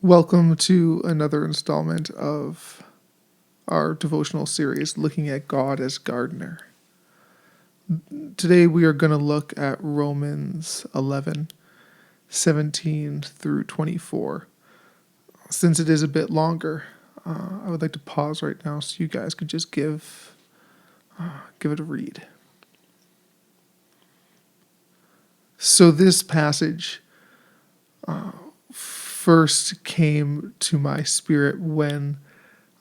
Welcome to another installment of our devotional series looking at God as gardener. Today we are going to look at Romans 11:17 through 24. Since it is a bit longer, I would like to pause right now so you guys could just give it a read. So this passage first came to my spirit when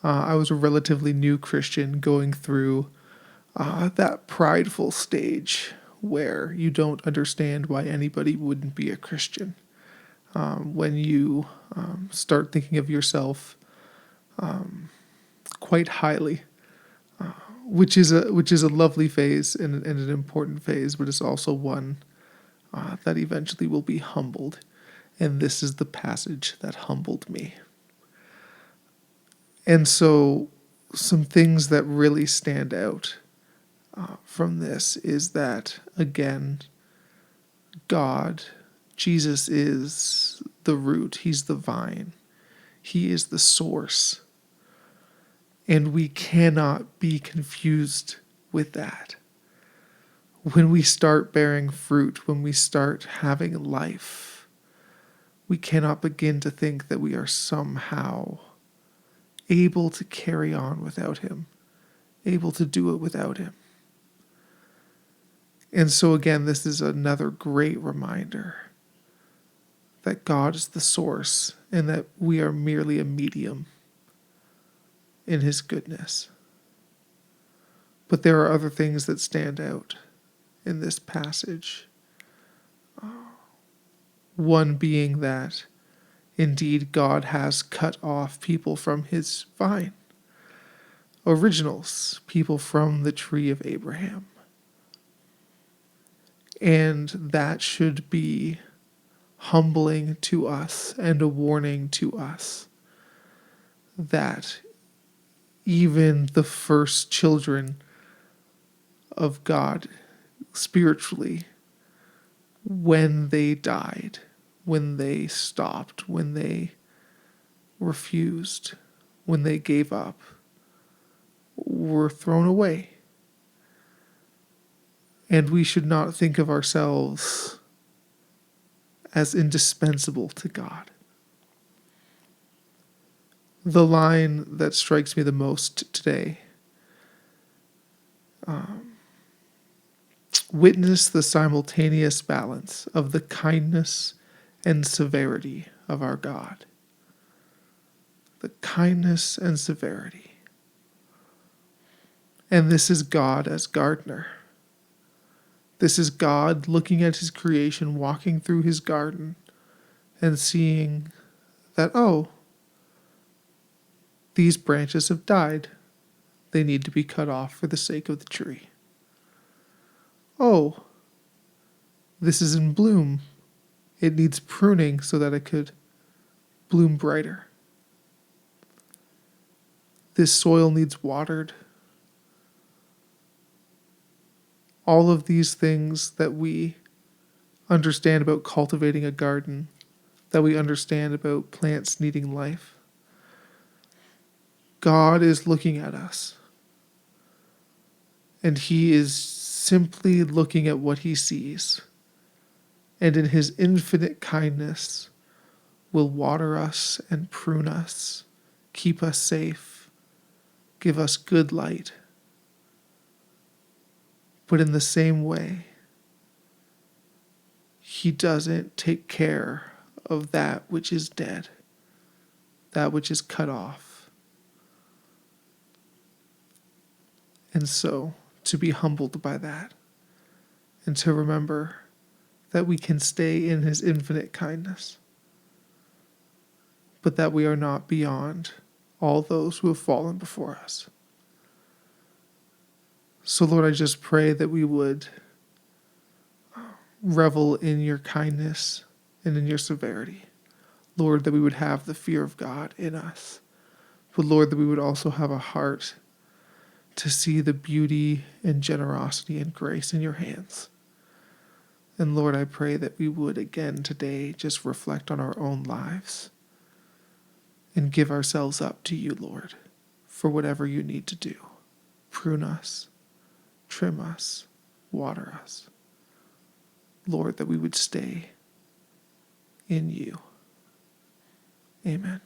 I was a relatively new Christian going through that prideful stage where you don't understand why anybody wouldn't be a Christian. When you start thinking of yourself quite highly, which is a lovely phase and an important phase, but it's also one that eventually will be humbled. And this is the passage that humbled me. And so some things that really stand out from this is that, again, Jesus is the root, he's the vine, he is the source. And we cannot be confused with that. When we start bearing fruit, when we start having life, we cannot begin to think that we are somehow able to carry on without him, able to do it without him. And so again, this is another great reminder that God is the source and that we are merely a medium in his goodness. But there are other things that stand out in this passage. One being that indeed God has cut off people from his vine, originals, people from the tree of Abraham. And that should be humbling to us and a warning to us that even the first children of God spiritually, when they died, when they stopped, when they refused, when they gave up, were thrown away. And we should not think of ourselves as indispensable to God. The line that strikes me the most today, witness the simultaneous balance of the kindness and severity of our God. The kindness and severity. And this is God as gardener. This is God looking at his creation, walking through his garden, and seeing that, oh, these branches have died. They need to be cut off for the sake of the tree. Oh, this is in bloom. It needs pruning so that it could bloom brighter. This soil needs watered. All of these things that we understand about cultivating a garden, that we understand about plants needing life. God is looking at us, and he is simply looking at what he sees, and in his infinite kindness will water us and prune us, keep us safe, give us good light. But in the same way, he doesn't take care of that which is dead, that which is cut off. And so, to be humbled by that, and to remember that we can stay in his infinite kindness, but that we are not beyond all those who have fallen before us. So, Lord, I just pray that we would revel in your kindness and in your severity. Lord, that we would have the fear of God in us. But, Lord, that we would also have a heart to see the beauty and generosity and grace in your hands. And, Lord, I pray that we would again today just reflect on our own lives and give ourselves up to you, Lord, for whatever you need to do. Prune us, trim us, water us. Lord, that we would stay in you. Amen.